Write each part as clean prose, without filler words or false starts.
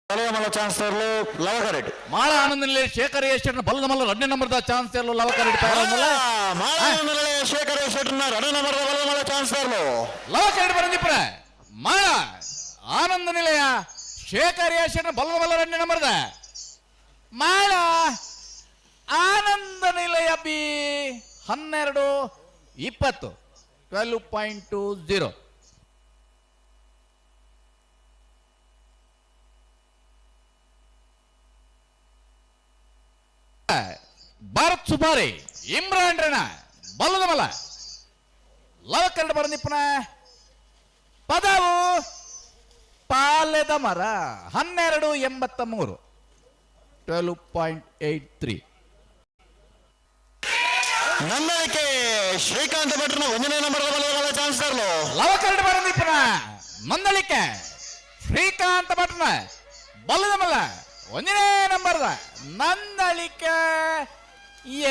ಮಲ ಚಾನ್ಸ್ ಲವಕರೆಟ್ ಮಾಳ ಆನಂದನಲ್ಲಿ ಶೇಖರ್ ಯಶೇಟ್ನ ಬಲ್ಲದ ಮಲ್ಲ 2 ನಂಬರ್ದ ಚಾನ್ಸ್ ತರಲು ಲವಕರೆಟ್ ತಯಾರಲ್ಲ ಮಾಳ ಆನಂದನಲ್ಲಿ ಶೇಖರ್ ಯಶೇಟ್ನ 2 ನಂಬರ್ದ ಬಲ್ಲದ ಮಲ್ಲ ಚಾನ್ಸ್ ತರಲು ಲವಕರೆಟ್ ಬರಂದಿಪ್ಪ ಮಾಳ ಆನಂದ ನಿಲಯ ಶೇಖರ್ ಯಶೇಟ್ನ ಬಲ್ಲದ ಮಲ್ಲ 2 ನಂಬರ್ದ ಮಾಳ ಆನಂದ ನಿಲಯ ಬಿ 12-20 12.20 ಭಾರತ್ ಸುಪಾರಿ ಇಮ್ರಾನ್ ರಣ ಬಲ್ಲದ ಮಲ ಲವಕರಡು ಬರಂದಿಪ್ಪನ ಪದವು ಪಾಲೆದ ಮರ 12.83 12.83 ನಂದಳಿಕೆ ಶ್ರೀಕಾಂತ್ ಭಟ್ರನ 1ನೇ ನಂಬರ್ದ ಬಲ್ಲದ ಚಾನ್ಸ್ ತರಲು ಲವಕರಡು ಬರಂದಿಪ್ಪನ ನಂದಳಿಕೆ ಶ್ರೀಕಾಂತ್ ಭಟ್ರನ ಬಲ್ಲದ ಮಲ 1ನೇ ನಂಬರ್ದ ನಂದಳಿಕೆ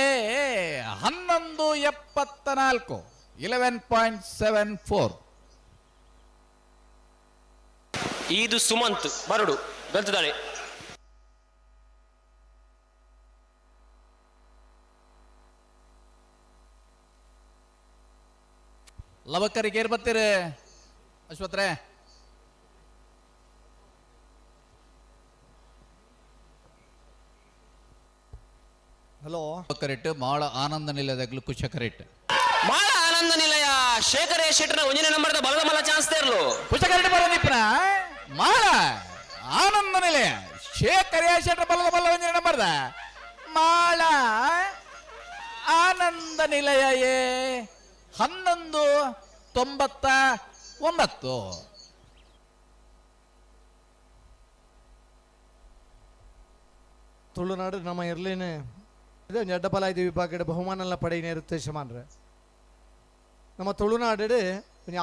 ಎ 11.74 11.74 ಇದು ಸುಮಂತ್ ಬರಡು ಗೆಲ್ತಿದ್ದಾನೆ. ಲವಕರಿಗೆ ಏರ್ ಬರ್ತೀರಿ ಅಶ್ವತ್ರೆ ಹಲೋ ಕರೆಕ್ಟ್ ಮಾಳ ಆನಂದ ನಿಲಯದಾಗಲೂ ಖುಷ ಕರೆಕ್ಟ್ ಮಾಳ ಆನಂದ ನಿಲಯ ಶೇಖರ್ ಶೆಟ್ಟರ್ನ 1ನೇ ನಂಬರ್ದ ಬಲದ ಮಲ್ಲ ಚಾನ್ಸ್ ತೇರ್ಲು ಖುಷ ಕರೆಕ್ಟ್ ಬರೋದಿಪ್ಪನ ಮಾಳ ಆನಂದ ನಿಲಯ ಶೇಖರ್ ಶೆಟ್ಟರ್ ಬಲ್ಲದ ಬಲ್ಲ 1ನೇ ನಂಬರ್ದ ಮಾಳ ಆನಂದ ನಿಲಯ ಎ 11.99 ತುಳುನಾಡು ನಮ್ಮ ಇರ್ಲೇನೆ ಇದು ಜಡ್ಡಪಲಾಯ್ದ ವಿಭಾಗದ ಬಹುಮಾನ ಪಡೆಯಿನ ಇರುತ್ತೆ ಶಮಾನ್ರೆ ನಮ್ಮ ತುಳುನಾಡು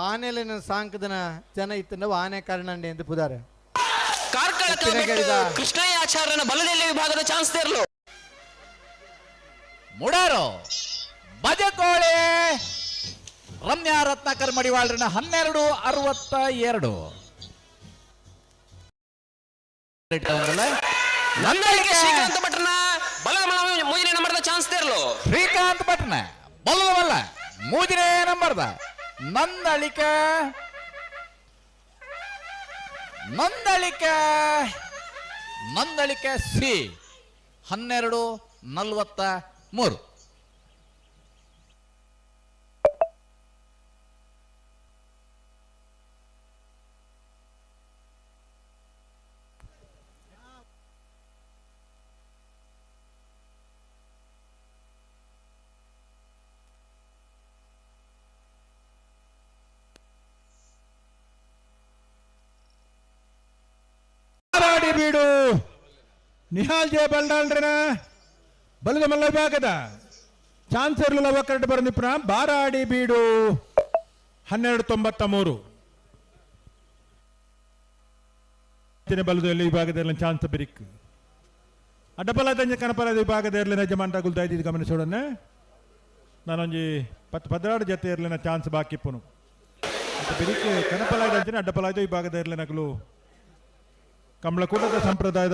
ಆನೆಲಿನ ಸಾಂಕದನ ಜನ ಇತ್ತಂದ ಆನೆ ಕಾರಣಂಡೆ ಎಂದು ಪುದಾರೆ ಕೃಷ್ಣಯ್ಯ ಆಚಾರ್ಯನ ಬಲದಲ್ಲಿ ವಿಭಾಗದ ಚಾನ್ಸ್ ತೇರ್ಲು ಮುಡಾರು ಬಜಕೋಳೆ ರಮ್ಯಾ ರತ್ನಾಕರ್ ಮಡಿವಾಳ್ರನ್ನ 12.62 ನಂದಳಿಕೆ ಶ್ರೀಕಾಂತ್ ಭಟ್ರನ ಬಲದ ಮಲ್ಲ 3ನೇ ನಂಬರ್ದ ಚಾನ್ಸ್ ತೇರ್ಲು ಶ್ರೀಕಾಂತ್ ಭಟ್ನ ಬಲ್ಲದ ಮಲ್ಲ 3ನೇ ನಂಬರ್ದ ನಂದಳಿಕೆ ಸಿ 12.43 ಬೀಡು ನಿಹಾಲ್ ಜೆ ಬಲ್ಡಾಲ್ರನ ಬಲದ ಮಲ್ಲ ವಿಭಾಗದ ಚಾನ್ಸರ್ ಲವಕರಡು ಬರಂದಿಪ್ಪನ ಬಾರಾಡಿ ಬೀಡು 12.93 ಬಲದಲ್ಲಿ ವಿಭಾಗದಲ್ಲಿ ಚಾನ್ಸ್ ಬಿರಿಕ್ ಅಡ್ಡಪಲ ಕನಪಲದ ವಿಭಾಗದಲ್ಲಿ ಜಮಾಂಟ ಗುಲ್ತಾ ಇದ್ದಿದ್ದು ಗಮನಿಸೋಡನ್ನ ನಾನೊಂಜಿ 10 ಜೊತೆ ಇರಲಿನ ಚಾನ್ಸ್ ಬಾಕಿಪ್ಪನು ಬಿರಿಕ್ ಕನಪಲಾಯ್ದ ಅಂಚನೆ ಅಡ್ಡಪಲಾಯ್ದ ವಿಭಾಗದ ಇರಲಿನಗಲು ಕಮಲಕೂಟದ ಸಂಪ್ರದಾಯದ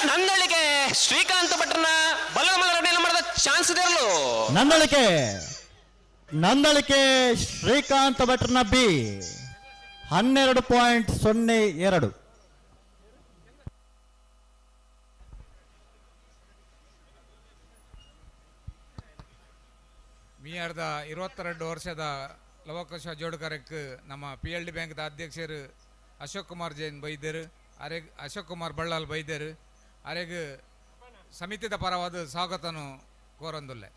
ನಂದಳಿಕೆ ಶ್ರೀಕಾಂತ್ ಭಟ್ರನ ಬಲದ ಮಲ್ಲ 2ನೇ ನಂಬರ್ದ ಚಾನ್ಸ್ ತೇರ್ಲು ನಂದಳಿಕೆ ಶ್ರೀಕಾಂತ್ ಭಟ್ರನ ಬಿ 12.02 ಮೀಯರ್ದ 22 ವರ್ಷದ ಲವಕಶ ಜೋಡಕರಕ್ಕೆ ನಮ್ಮ PLD ಬ್ಯಾಂಕ್ದ ಅಧ್ಯಕ್ಷರು ಅಶೋಕ್ ಕುಮಾರ್ ಜೈನ್ ಬೈದರು ಅರೆಗ್ ಅಶೋಕ್ ಕುಮಾರ್ ಬಳ್ಳಾಲ್ ಬೈದರು ಅರೆಗ್ ಸಮಿತಿದ ಪರವಾದ ಸ್ವಾಗತನು ಕೋರಂದುಲ್ಲೆ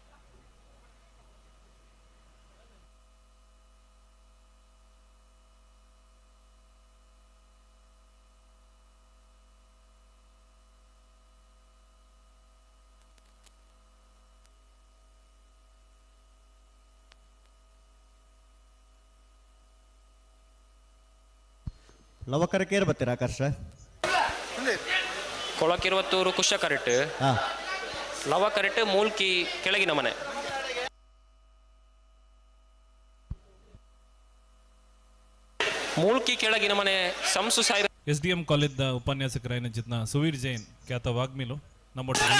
ಲವಕರಕ್ಕೆ ಬರ್ತೀರಾ ಆಕರ್ಷ ಕೊಳಕಿರುವತ್ತೂರು ಕುಶ ಕರೆಕ್ಟ್ ಲವ ಕರೆಕ್ಟ್ ಮೂಲ್ಕಿ ಕೆಳಗಿನ ಮನೆ ಮೂಲ್ಕಿ ಕೆಳಗಿನ ಮನೆ ಸಂಸು ಸಾಯಿ SDM ಕಾಲೇಜ್ದ ಉಪನ್ಯಾಸಕರಾಯಿನ ಜಿತ್ನ ಸುವೀರ್ ಜೈನ್ ಖ್ಯಾತ ವಾಗ್ಮಿಲು ನಮ್ಮೊಟ್ಟಿಗೆ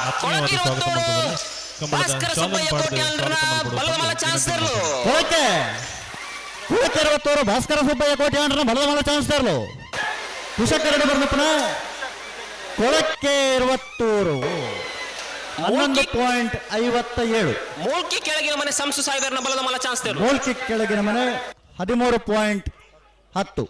ಆತ್ಮೀಯವಾದ ಸ್ವಾಗತ ಮಾಡ್ತಿದ್ದಾರೆ. ಕಂಬಳದ ಚಾಲನ್ ಪಾಡ್ದು ಸ್ವಾಗತ ಮಾಡ್ಬಿಡೋದು. ಕೊಳಕೆ ಕೊಳಕೆ 20 ಭಾಸ್ಕರ ಸುಬ್ಬಯ್ಯ ಕೋಟ್ಯಾಂಡ್ರನ ಬಲದ ಮಲ್ಲ ಚಾನ್ಸ್ ತರಲು ಕುಶಕರಡು ಬರ್ದಪ್ಪನ ಕೊಳಕೆ 20 11.57 ಮೂಲ್ಕಿ ಕೆಳಗಿನ ಮನೆ ಸಂಸು ಸಾಯಿದರ್ನ ಬಲದ ಮಲ್ಲ ಚಾನ್ಸ್ ತೇರು ಗೋಲ್ ಕಿಕ್ ಕೆಳಗಿನ ಮನೆ 13.10.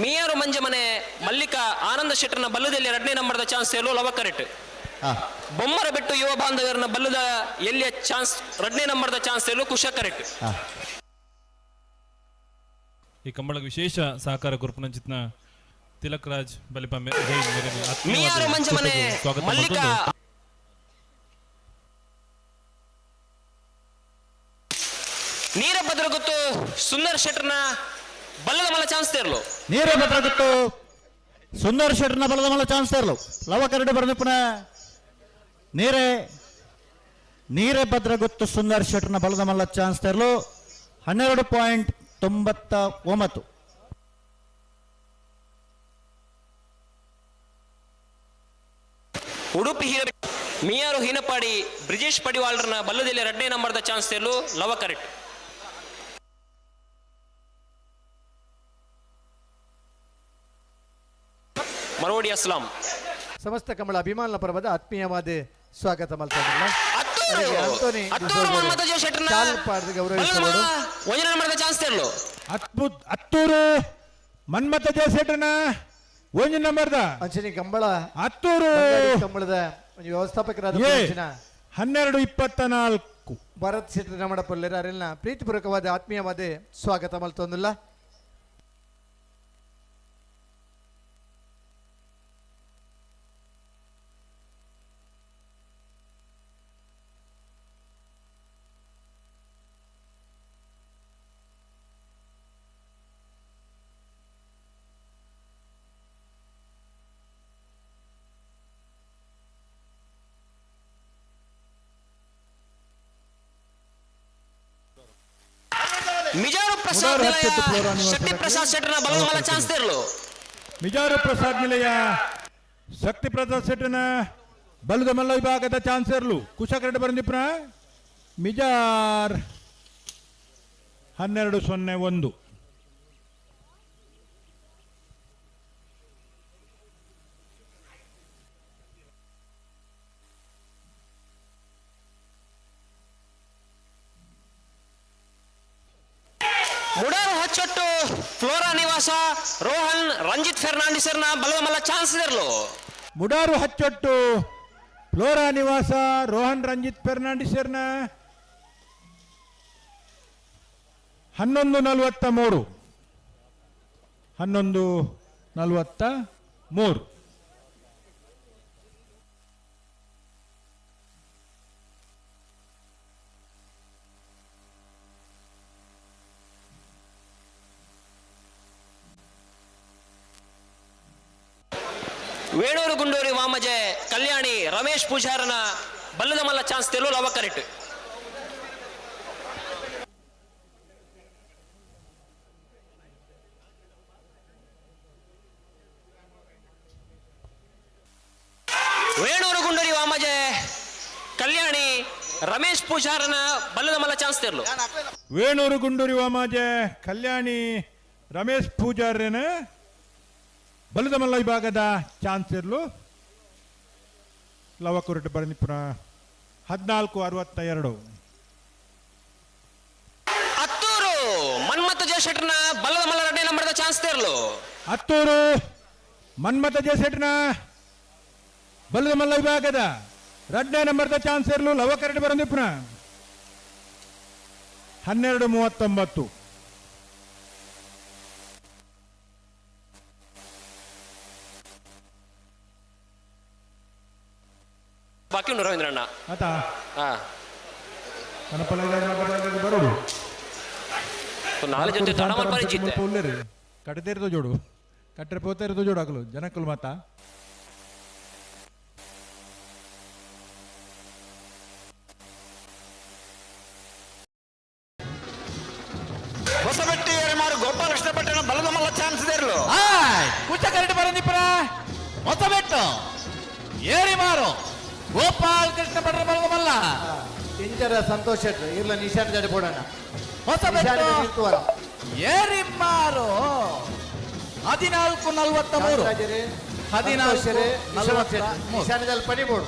ಮಿಯಾರು ಮಂಜ ಮನೆ ಮಲ್ಲಿಕಾ ಆನಂದ ಶೆಟ್ಟರ್ನ ಬಲ್ಲದಲ್ಲಿ 2ನೇ ನಂಬರ್ದ ಚಾನ್ಸ್ ತೇಲು ಲವ ಕರೆಕ್ಟ್. ಬೊಮ್ಮರ ಬಿಟ್ಟು ಯುವ ಬಾಂಧವರನ್ನ ಬಲ್ಲದ ಎಲ್ಲಿಯ ಚಾನ್ಸ್ 2ನೇ ನಂಬರ್ದ ಚಾನ್ಸ್ ತೇಲು ಕುಶ ಕರೆಕ್ಟ್. ಈ ಕಂಬಳಕ್ಕೆ ವಿಶೇಷ ಸಹಕಾರ ಗುರುಪನ ಜಿತ್ನ ತಿಲಕ್ ರಾಜ್ ಬಲಿಪ ಮಿಯಾರು ಮಂಜ ಮನೆ ಸ್ವಾಗತ ಮಲ್ಲಿಕಾ ಮಾಡ್ಕೊಂಡು ನೀರಭದ್ರ ಗೊತ್ತು ಸುಂದರ್ ಶೆಟ್ಟರ್ನ ಬಲ್ಲದ ಮಲ್ಲ ಚಾನ್ಸ್ ತೇರ್ಲು ನೀರೇ ಬದ್ರಗುತ್ತು ಸುಂದರ್ ಶೆಟ್ಟರ್ನ ಬಲದ ಮಲ್ಲ ಚಾನ್ಸ್ ತರಲು ಲವ ಕರಡು ಬರ್ದಪ್ಪನ ನೀರೇ ಭದ್ರಗುತ್ತು ಸುಂದರ್ ಶೆಟ್ಟರ್ನ ಬಲದ ಮಲ್ಲ ಚಾನ್ಸ್ ತರಲು 12.99. ಉಡುಪಿ ಮಿಯಾರು ಹೀನಪಾಡಿ ಬ್ರಿಜೇಶ್ ಪಡಿವಾಳ್ರನ್ನ ಬಲ್ಲದಲ್ಲಿ 2ನೇ ನಂಬರ್ದ ಚಾನ್ಸ್ ತೇಲು ಲವ ಕರೆಕ್ಟ್. ಮರೋಡಿ ಅಸ್ಲಾಂ ಸಮಸ್ತ ಕಮಲ ಅಭಿಮಾನ ಪರ್ವದ ಆತ್ಮೀಯವಾದ ಸ್ವಾಗತ ಮಲ್ತಲ್ಲ ಗೌರವಿಸಬಹುದು ಚಾನ್ಸ್ ತೇರ್ಲು ಹತ್ತೂರು ಮನ್ಮತ ಜಯಸೇಟನ ಒಂದು ನಂಬರ್ದ ಅಂಚನಿ ಕಂಬಳ ಹತ್ತೂರು ಕಂಬಳದ ವ್ಯವಸ್ಥಾಪಕರಾದ 12:24 ಭರತ್ ಶೆಟ್ಟಿ ನಮ್ಮಡ ಪೊಲ್ಲೆರ ಅರೆಲ್ನ ಪ್ರೀತಿಪೂರ್ವಕವಾದ ಆತ್ಮೀಯವಾದ ಸ್ವಾಗತ ಮಲ್ತೊಂದಿಲ್ಲ. ಮಿಜಾರು ಪ್ರಸಾದ್ ಶಕ್ತಿ ಪ್ರಸಾದ್ ಶೆಟ್ಟರ್ನ ಬಲದ ಮಲ್ಲ ಚಾನ್ಸ್ ತೇರ್ಲು ಮಿಜಾರು ಪ್ರಸಾದ್ ನಿಲಯ ಶಕ್ತಿ ಪ್ರಸಾದ್ ಶೆಟ್ಟನ ಬಲದ ಮಲ್ಲ ವಿಭಾಗದ ಚಾನ್ಸ್ ಇರಲು ಕುಶಕರಡು ಬಂದಿಪ್ಪ ಮಿಜಾರ್ 12.01. ಮುಡಾರು ಹೊಚ್ಚೊಟ್ಟು ಫ್ಲೋರಾ ನಿವಾಸ ರೋಹನ್ ರಂಜಿತ್ ಫೆರ್ನಾಂಡಿಸರ್ನ ಬಲದ ಮಲ್ಲ ಚಾನ್ಸ್ ಇರಲು ಮುಡಾರು ಹಚ್ಚೊಟ್ಟು ಫ್ಲೋರಾ ನಿವಾಸ ರೋಹನ್ ರಂಜಿತ್ ಫೆರ್ನಾಂಡಿಸರ್ನ 11:43. 11:43. ವೇಣೂರು ಗುಂಡೂರಿ ವಾಮಜೆ ಕಲ್ಯಾಣಿ ರಮೇಶ್ ಪೂಜಾರನ ಬಲ್ಲದ ಮಲ್ಲ ಚಾನ್ಸ್ ತೇಲು ಲವ ಕರೆಕ್ಟ್. ವೇಣೂರು ಗುಂಡೂರಿ ವಾಮಜೆ ಕಲ್ಯಾಣಿ ರಮೇಶ್ ಪೂಜಾರನ ಬಲ್ಲದ ಮಲ್ಲ ಚಾನ್ಸ್ ತೇರ್ಲು ವೇಣೂರು ಗುಂಡೂರಿ ವಾಮಾಜೆ ಕಲ್ಯಾಣಿ ರಮೇಶ್ ಪೂಜಾರ್ಯನ ಬಲದ ಮಲ್ಲ ವಿಭಾಗದ ಚಾನ್ಸ್ ಇರಲು ಲವ ಕುರುಟು ಬರನಿಪುರ 14.62. ಹತ್ತೂರು ಮನ್ಮಥ ಜಯಶೆಟ್ಟರ್ನ ಬಲ್ಲದ ಮಲ್ಲ 2ನೇ ನಂಬರ್ದ ಚಾನ್ಸ್ ತೇರ್ಲು ಹತ್ತೂರು ಮನ್ಮಥ ಜಯಸೇಟನ ಬಲದ ಮಲ್ಲ ವಿಭಾಗದ 2ನೇ ನಂಬರ್ದ ಚಾನ್ಸ್ ಇರಲು ಲವ ಕರಡು ಬರನಿಪುರ 12.39. ಬಾಕಿ ಉಂಟು ರವೀಂದ್ರಣ್ಣ ಆತಾ ಹಾ ಬರೋಡು ನಾಳೆ ಜೊತೆ ತಡ ಮಾಡ್ಪಾರಿ ಜಿತ್ತೆ ಕಡದೇರ್ದು ಜೋಡು ಕಟ್ಟರೆ ಪೋತೆ ಇರೋದು ಜೋಡಾಕಲು ಜನಕ್ಕಲು ಮಾತಾ ಹೊಸಬೆಟ್ಟಿ ಎರೆಮಾರು ಗೋಪಾಲಕೃಷ್ಣ ಪಟ್ಟಣ ಬಲದ ಮಲ್ಲ ಚಾನ್ಸ್ ಇರಲು ಕುಚ್ಚ ಕರೆಕ್ಟ್ ಬರಂದಿಪ್ಪರ ಹೊಸ ಬೆಟ್ಟು ಏರಿ ಮಾರು ಗೋಪಾಲ್ ಕೃಷ್ಣ ಭಟ್ರ ಬಲದ ಮಲ್ಲ ಇಂಚರ ಸಂತೋಷ್ ಶೆಟ್ರು ಇರ್ಲ ನಿಶಾನ್ ಜಡೆ ಪೋಡಣ್ಣ ಹೊಸ ನಿಶಾನ್ ಬೆಟ್ಟು ನಿಂತುವರ ಏರಿ ಮಾರು 14:43 14 ನಿಶಾನ್ ಜಡೆ ಪಡಿ ಬೋಡು